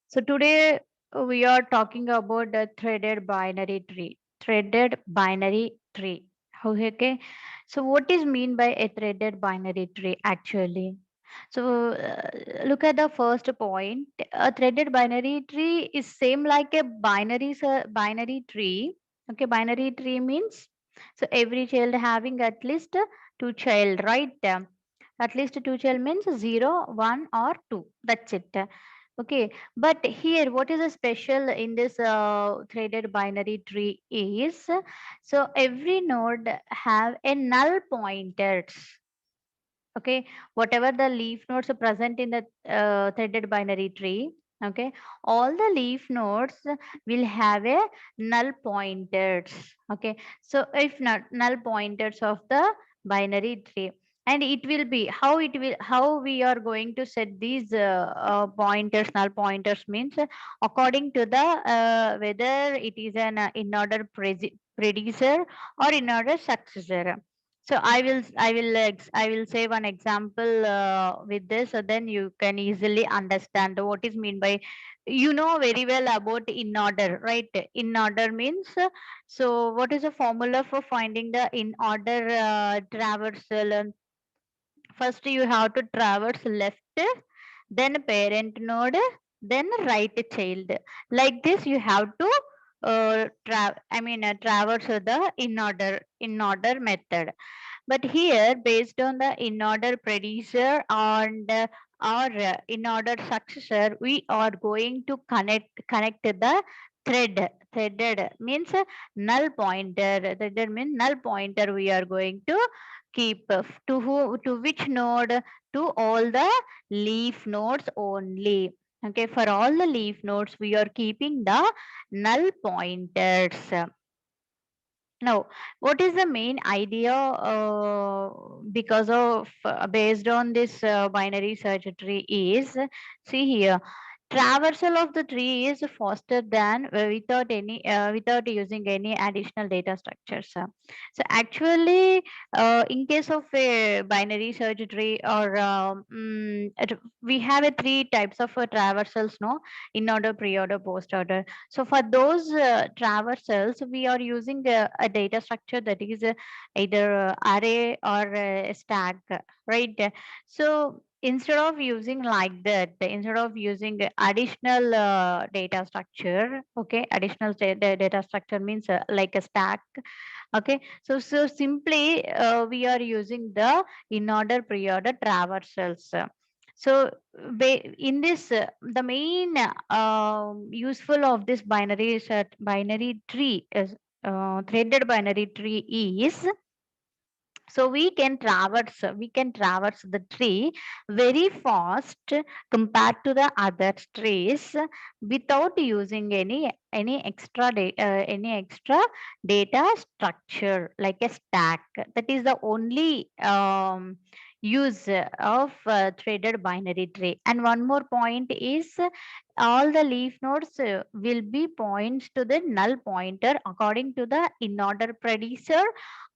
So today we are talking about the threaded binary tree. Threaded binary tree. Okay. So what is mean by a threaded binary tree actually? So look at the first point. A threaded binary tree is same like a binary tree. Okay, binary tree means so every child having at least two child, right? At least two child means zero, one, or two. That's it. Okay, but here, what is a special in this threaded binary tree is so every node have a null pointers. Okay, whatever the leaf nodes are present in the threaded binary tree. Okay, all the leaf nodes will have a null pointers. Okay, so if not null pointers of the binary tree, and it will be how we are going to set these pointers, null pointers means according to the whether it is an in order predecessor or in order successor. So I will say one example with this, so then you can easily understand what is mean by, you know very well about in order, right? In order means so what is the formula for finding the in order traversal? First you have to traverse left, then parent node, then right child. Like this you have to traverse the in order method. But here, based on the in order predecessor and or in order successor, we are going to connect the thread. Threaded means null pointer. Threaded means null pointer. We are going to keep to who, to which node? To all the leaf nodes only. Okay, for all the leaf nodes, we are keeping the null pointers. Now, what is the main idea because of based on this binary search tree is, see here, traversal of the tree is faster than without using any additional data structures. So actually, in case of a binary search tree or we have a three types of traversals, no, in order, pre-order, post-order. So for those traversals, we are using a data structure that is either array or stack, right? So instead of using like that, instead of using additional data structure, okay, additional data structure means like a stack. Okay, so simply we are using the in order, pre-order traversals. So in this, the main useful of this binary tree is threaded binary tree is so we can traverse the tree very fast compared to the other trees without using any extra data structure like a stack. That is the only use of threaded binary tree. And one more point is all the leaf nodes will be points to the null pointer according to the in order predecessor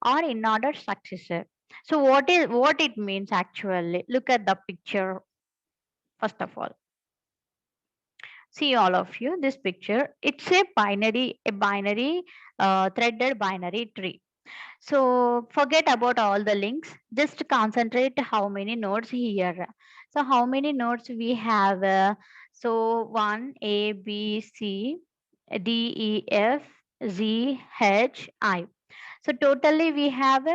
or in order successor. So what it means actually? Look at the picture first of all. See all of you this picture. It's a binary threaded binary tree. So forget about all the links. Just concentrate how many nodes here. So how many nodes we have? So 1 A B C D E F Z H I. So totally we have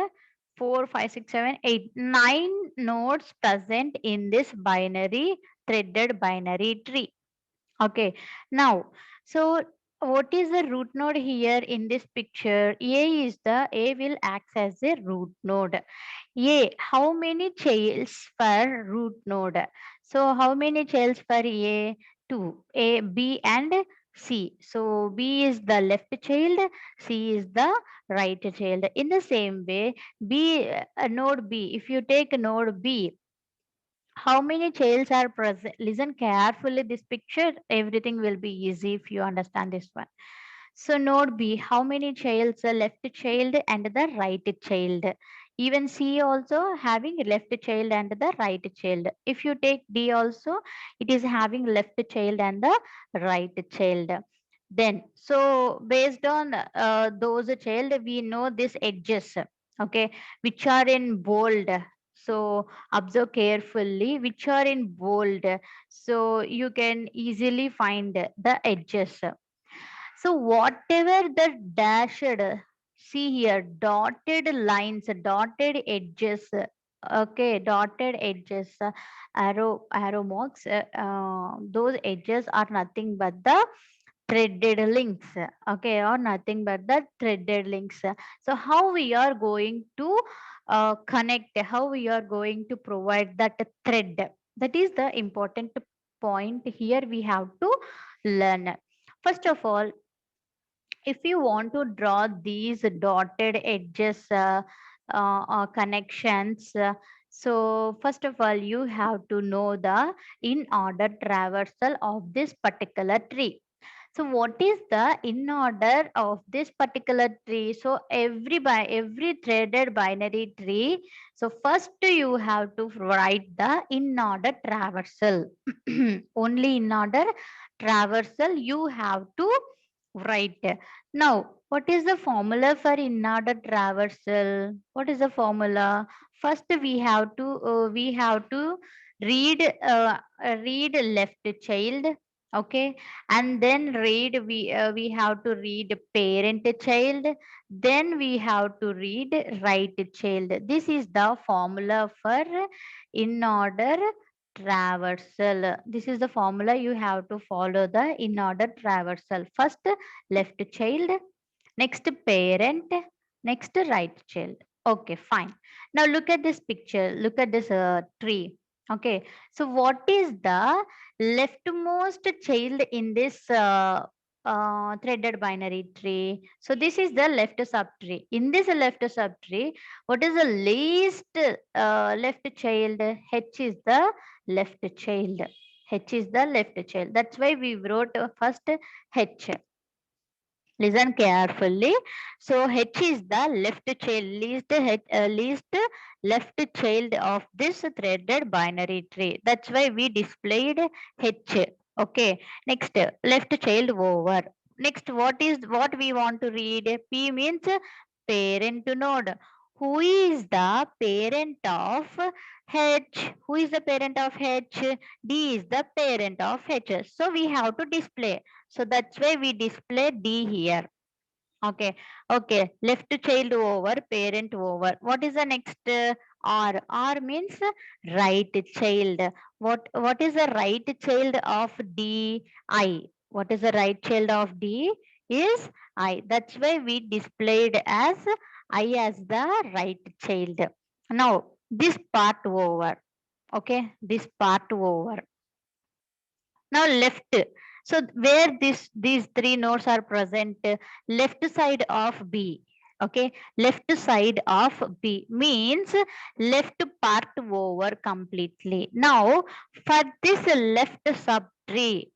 4, 5, 6, 7, 8, 9 nodes present in this binary threaded binary tree. Okay. Now, so what is the root node here in this picture? A will act as a root node. A, how many childs per root node? So how many childs per A? 2. A, B and C. So B is the left child, C is the right child. In the same way, node B, if you take node B, how many childs are present? Listen carefully this picture. Everything will be easy if you understand this one. So node B, how many childs? The left child and the right child. Even C also having left child and the right child. If you take D also, it is having left child and the right child. Then, so based on those child, we know these edges, okay, which are in bold. So observe carefully which are in bold. So you can easily find the edges. So whatever the dashed, see here, dotted lines, dotted edges, okay, dotted edges, arrow marks, those edges are nothing but the threaded links, okay, or nothing but the threaded links. So how we are going to connect, how we are going to provide that thread, that is the important point here we have to learn. First of all, if you want to draw these dotted edges, connections, so first of all you have to know the in order traversal of this particular tree. So what is the in order of this particular tree? So every threaded binary tree, so first you have to write the in order traversal. Only in order traversal you have to write. Now, what is the formula for in order traversal? What is the formula? First, we have to read read left child, okay, and then we have to read parent child, then we have to read right child. This is the formula for in order traversal. This is the formula you have to follow, the in order traversal. First left child, next parent, next right child. Okay, fine. Now look at this picture, look at this tree. Okay, so what is the leftmost child in this threaded binary tree? So this is the left subtree. In this left subtree, what is the least left child? H is the left child. H is the left child. That's why we wrote first H. Listen carefully. So H is the left child, least left child of this threaded binary tree. That's why we displayed H. Okay. Next, left child over. Next, what we want to read? P means parent node. Who is the parent of H? Who is the parent of H? D is the parent of H. So we have to display. So that's why we display D here. Okay. Okay. Left child over, parent over. What is the next R? R means right child. What is the right child of D? I. What is the right child of D? Is I. That's why we displayed as I as the right child. Now this part over. Okay. This part over. Now left. So where these three nodes are present, left side of B. Okay, left side of B means left part over completely. Now for this left subtree,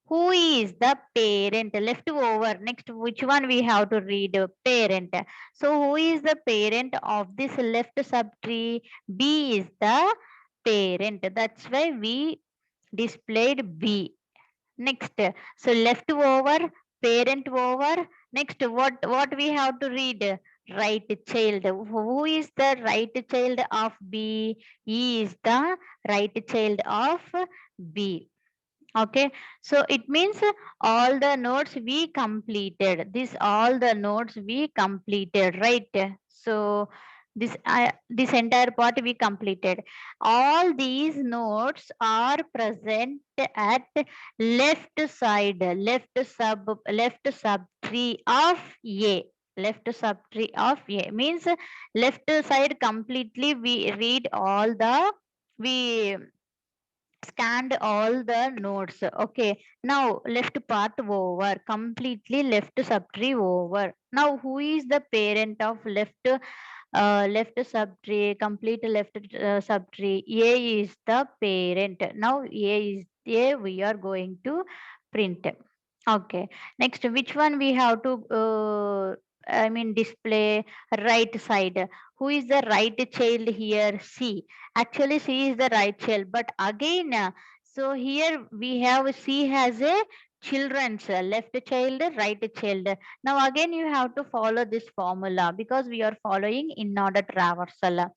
who is the parent? Left over. Next, which one we have to read? Parent. So who is the parent of this left subtree? B is the parent. That's why we displayed B. Next, so left over, parent over. Next, what we have to read? Right child. Who is the right child of B? E is the right child of B. Okay, so it means all the nodes we completed. This all the nodes we completed, right? So this entire part we completed. All these nodes are present at left side, left sub tree of A. Left sub tree of A means left side completely. We read all the we scanned all the nodes. Okay, now left part over, completely left subtree over. Now who is the parent of left subtree, complete left subtree? A is the parent. Now A we are going to print. Okay, next which one we have to display right side. Who is the right child here? C. Actually, C is the right child. But again, so here we have C has a children's left child, right child. Now again you have to follow this formula because we are following in order traversal.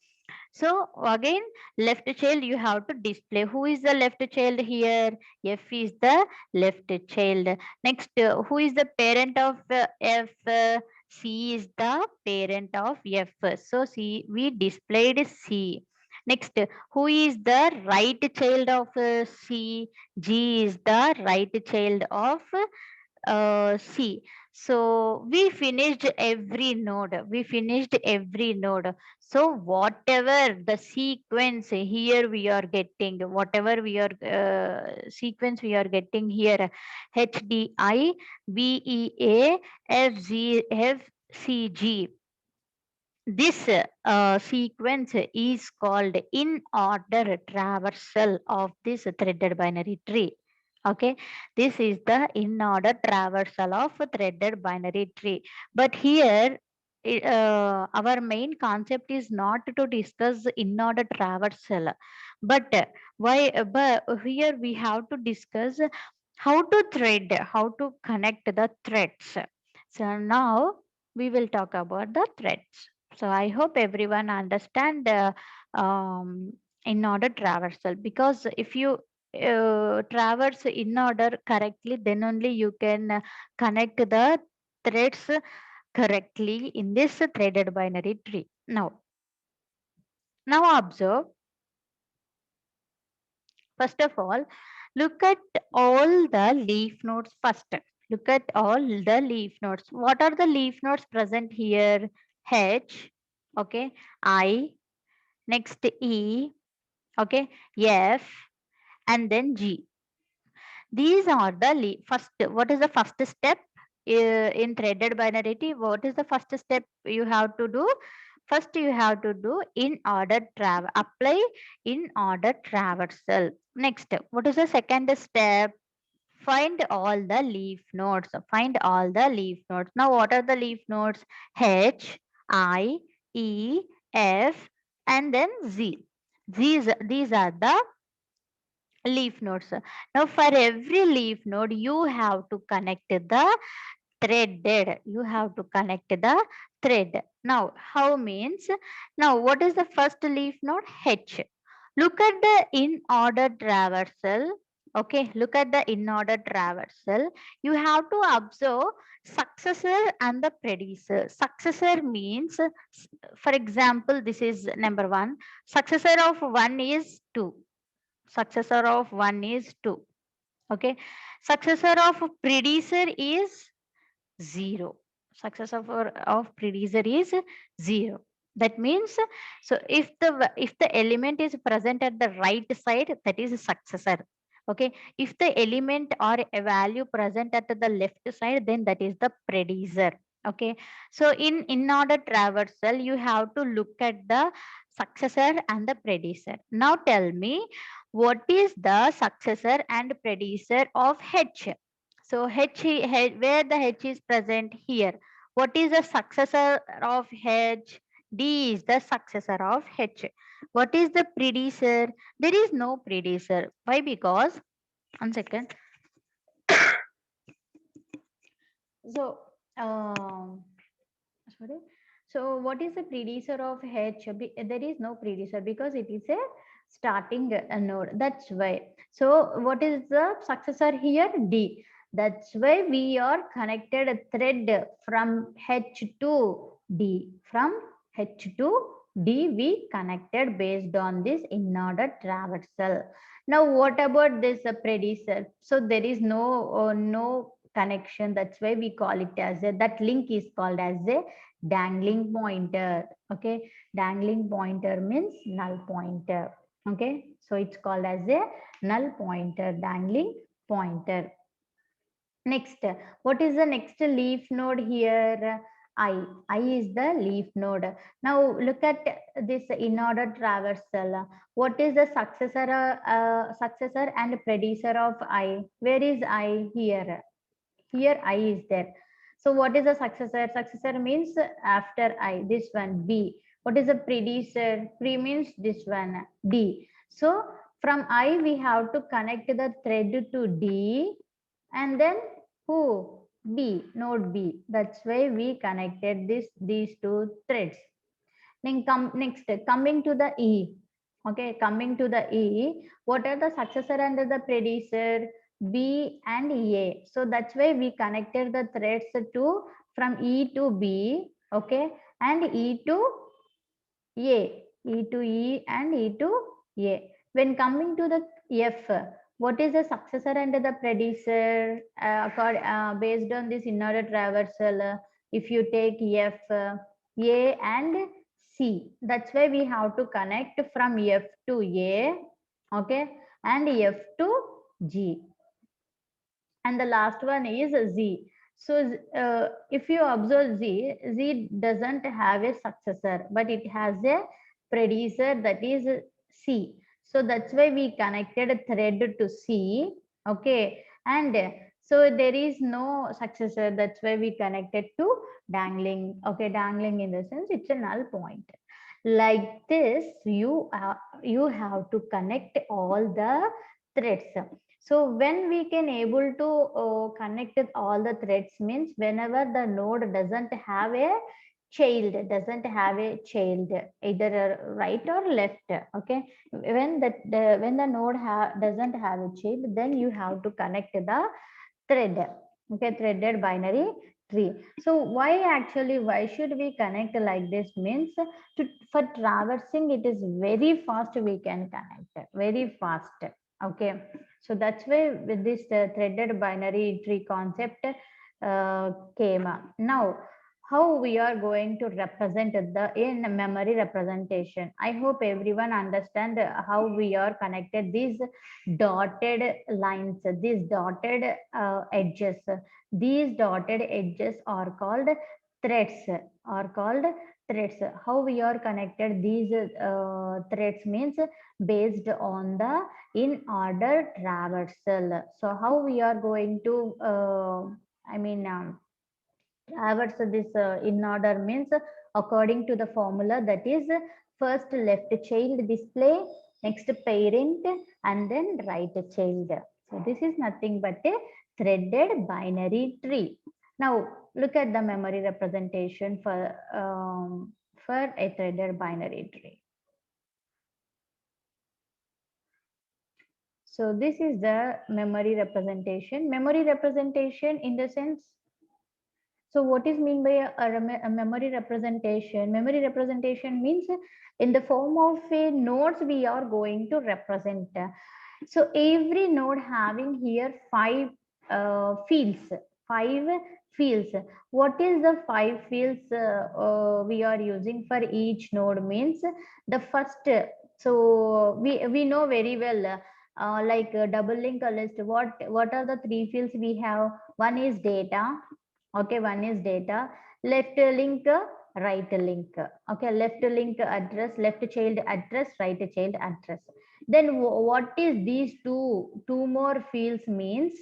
So again, left child you have to display. Who is the left child here? F is the left child. Next, who is the parent of F? C is the parent of F. So C, we displayed C. Next, who is the right child of C? G is the right child of C. So we finished every node. We finished every node. So whatever the sequence here we are getting, whatever we are sequence we are getting here, H D I B E A F Z F C G. This sequence is called in order traversal of this threaded binary tree. Okay, this is the in order traversal of a threaded binary tree. But here, our main concept is not to discuss in order traversal, but why? But here we have to discuss how to thread, how to connect the threads. So now we will talk about the threads. So I hope everyone understand in order traversal, because if you traverse in order correctly, then only you can connect the threads correctly in this threaded binary tree. Now observe. First of all, look at all the leaf nodes first. Look at all the leaf nodes. What are the leaf nodes present here? H, okay, I, next E, okay, F, and then G. These are the first. What is the first step in threaded binary tree? What is the first step you have to do? First, you have to do in order apply in order traversal. Next, what is the second step? Find all the leaf nodes. Find all the leaf nodes. Now, what are the leaf nodes? H, I, E, F, and then Z. These are the leaf nodes. Now, for every leaf node, you have to connect the threaded. You have to connect the thread. Now, how means? Now, what is the first leaf node? H. Look at the in order traversal. Okay, look at the in order traversal. You have to observe successor and the predecessor. Successor means, for example, this is number one. Successor of one is two. Successor of one is two. Okay, successor of predecessor is 0. Successor of predecessor is 0. That means, so if the element is present at the right side, that is a successor. Okay, if the element or a value present at the left side, then that is the predecessor. Okay, so in order traversal, you have to look at the successor and the predecessor. Now tell me, what is the successor and predecessor of H? So where the H is present here. What is the successor of H? D is the successor of H. What is the predecessor? There is no predecessor. Why? Because, one second. So, sorry. So, what is the predecessor of H? There is no predecessor because it is a starting node. That's why. So, what is the successor here? D. That's why we are connected a thread from H to D. From H to D, we connected based on this in order traversal. Now, what about this predecessor? So, there is no connection. That's why we call it as a, that link is called as a dangling pointer. Okay, dangling pointer means null pointer. Okay, so it's called as a null pointer, dangling pointer. Next, what is the next leaf node here? I is the leaf node. Now look at this in order traversal. What is the successor and predecessor of I? Where is I here? Here I is there. So what is the successor? Successor means after I, this one B. What is the predecessor? Pre means this one D. So from I we have to connect the thread to D, and then who? B, node B. That's why we connected these two threads. Then come next, coming to the E. Okay, coming to the E, what are the successor and the predecessor? B and A. So that's why we connected the threads to from E to B, okay, and E to A, E to E and E to A. When coming to the F, what is the successor and the predecessor? Based on this in-order traversal, if you take F, A and C, that's why we have to connect from F to A, okay, and F to G. And the last one is Z. So if you observe Z, Z doesn't have a successor, but it has a predecessor, that is C. So that's why we connected a thread to C. Okay. And so there is no successor. That's why we connected to dangling. Okay. Dangling in the sense it's a null point. Like this, you have to connect all the threads. So when we can able to connect with all the threads means whenever the node doesn't have a child, either right or left. Okay, when when the node doesn't have a child, then you have to connect the thread. Okay, threaded binary tree. So why should we connect like this means for traversing it is very fast, we can connect very fast. Okay, so that's why with this threaded binary tree concept came up. Now how we are going to represent the in memory representation, I hope everyone understand how we are connected these dotted lines, these dotted edges. These dotted edges are called threads, are called threads. How we are connected these threads means based on the in order traversal. So how we are going to traverse this in order means according to the formula, that is first left child display, next parent, and then right child. So this is nothing but a threaded binary tree. Now look at the memory representation for a threaded binary tree. So this is the memory representation. Memory representation in the sense, so what is mean by a memory representation? Memory representation means in the form of a nodes we are going to represent. So every node having here five fields, five fields. What is the five fields we are using for each node means the first. So we know very well. Like double link list, what are the three fields we have? One is data. Okay, one is data. Left link, right link. Okay, left link address, left child address, right child address. Then what is these two more fields means?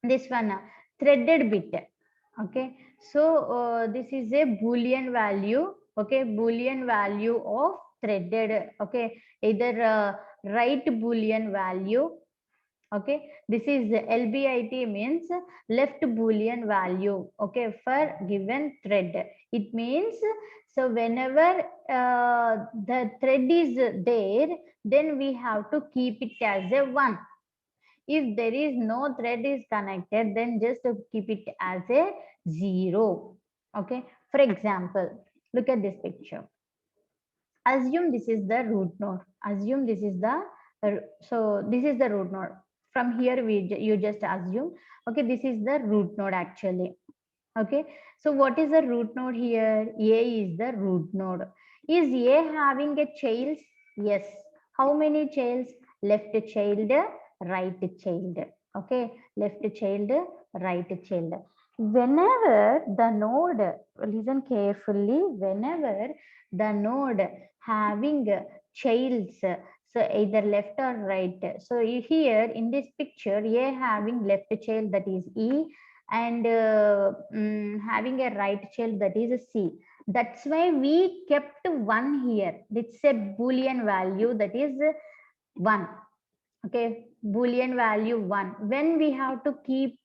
This one, threaded bit. Okay, so this is a boolean value. Okay, boolean value of threaded. Okay, either right boolean value. Okay, this is lbit means left boolean value. Okay, for given thread, it means so whenever the thread is there, then we have to keep it as a one. If there is no thread is connected, then just keep it as a zero. Okay, for example, look at this picture. Assume this is the root node. Assume this is the so this is the root node. From here you just assume. Okay, this is the root node actually. Okay, so what is the root node here? A is the root node. Is A having a child? Yes. How many childs? Left child, right child. Okay, left child, right child. Whenever the node, listen carefully, whenever the node having childs, so either left or right. So here in this picture, A having left child, that is E, and having a right child, that is a C. That's why we kept 1 here. It's a Boolean value, that is 1. Okay, Boolean value 1. When we have to keep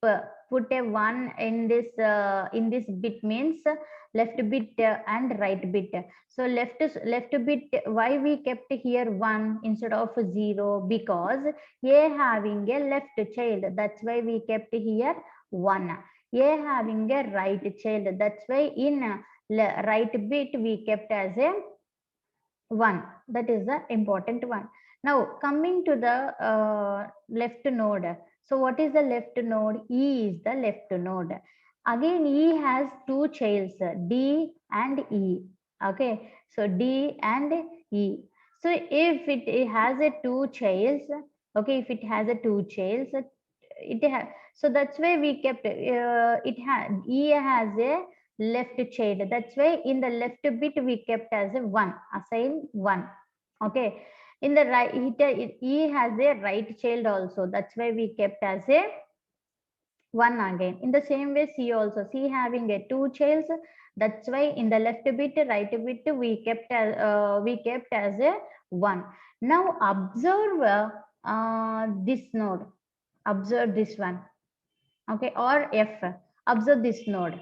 put a 1 in this bit means left bit and right bit. So left bit, why we kept here 1 instead of 0? Because a having a left child, that's why we kept here 1. A having a right child, that's why in right bit we kept as a 1. That is the important one. Now coming to the left node. So what is the left node? E is the left node. Again, E has two childs, D and E. Okay, so D and E. So if it has a two childs, okay, if it has a two childs, so that's why we kept it has E has a left child. That's why in the left bit we kept as a 1, assign 1. Okay. In the right, E has a right child also. That's why we kept as a 1 again. In the same way, C also. C having a two childs. That's why in the left bit, right bit we kept as a 1. Now observe this node. Observe this one. Okay, or F. Observe this node.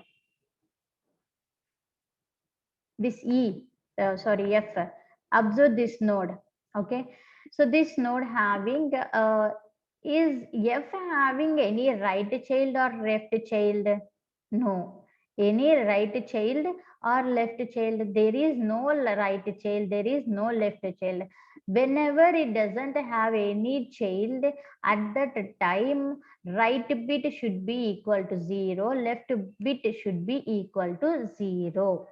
This sorry, F. Observe this node. Okay, so this node having is F having any right child or left child? No, any right child or left child? There is no right child, there is no left child. Whenever it doesn't have any child, at that time right bit should be equal to 0, left bit should be equal to 0.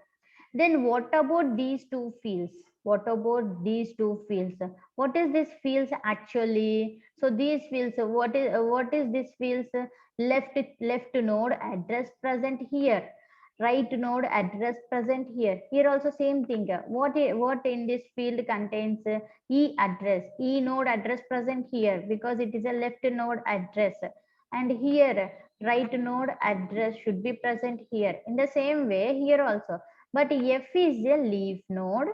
Then what about these two fields? What about these two fields? What is this fields actually? So these fields, what is this fields? Left node address present here. Right node address present here. Here also same thing. What in this field contains E address. E node address present here because it is a left node address. And here right node address should be present here. In the same way here also, but F is a leaf node.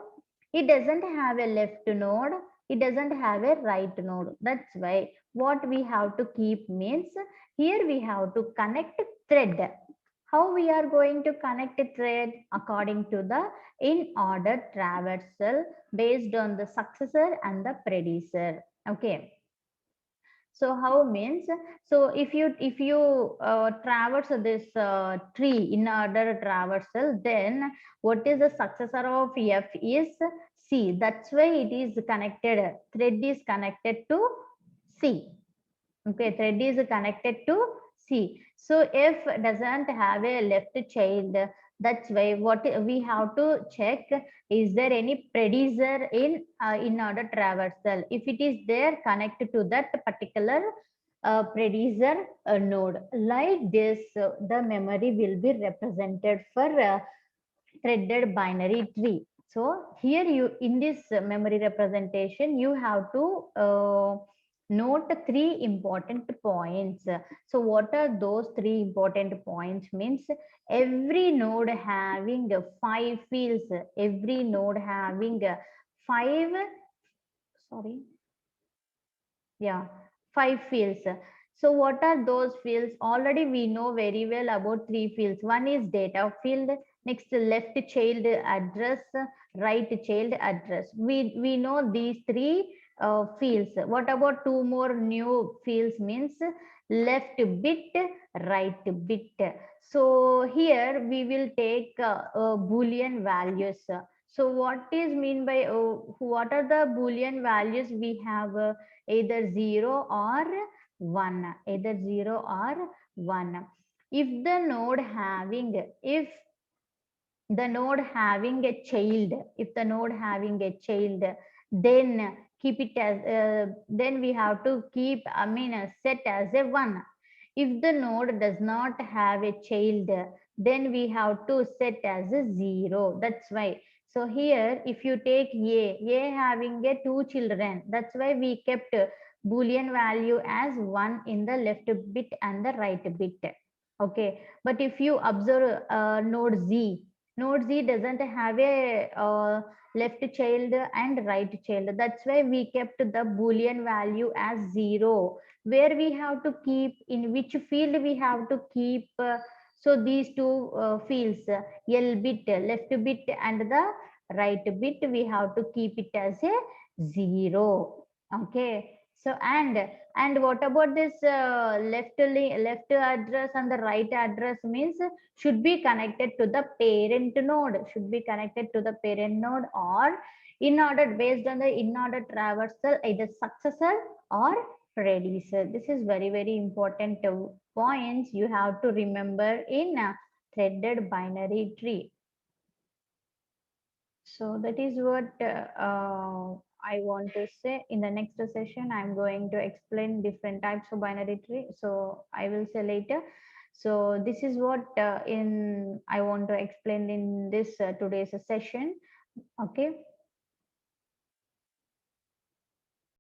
It doesn't have a left node. It doesn't have a right node. That's why what we have to keep means here we have to connect thread. How we are going to connect a thread? According to the in order traversal based on the successor and the predecessor. Okay. So how means, so if you traverse this tree in order traversal, then what is the successor of F is C. That's why it is connected, thread is connected to C. Okay, thread is connected to C. So if doesn't have a left child, that's why what we have to check, is there any predecessor in order traversal? If it is there, connect to that particular predecessor node. Like this, the memory will be represented for threaded binary tree. So here you in this memory representation, you have to note three important points. So what are those three important points? Means every node having 5 fields, every node having 5, sorry, yeah, 5 fields. So what are those fields? Already we know very well about 3 fields. One is data field, next left child address, right child address. We know these 3 fields. What about 2 more new fields? Means left bit, right bit. So here we will take Boolean values. So what is mean by what are the Boolean values we have? Either 0 or 1, either 0 or 1. If the node having, if the node having a child, if the node having a child, then keep it as then we have to keep, set as a 1. If the node does not have a child, then we have to set as a 0. That's why, so here if you take a having a 2 children, that's why we kept Boolean value as 1 in the left bit and the right bit. Okay, but if you observe node Z doesn't have a left child and right child. That's why we kept the boolean value as 0, where we have to keep, in which field we have to keep. So these two fields, L bit, left bit, and the right bit, we have to keep it as a 0. Okay, so and what about this left address and the right address means should be connected to the parent node, should be connected to the parent node, or in order based on the in order traversal, either successor or predecessor. This is very important points you have to remember in a threaded binary tree. So that is what I want to say. In the next session, I'm going to explain different types of binary tree. So I will say later. So this is what in I want to explain in this today's session. Okay.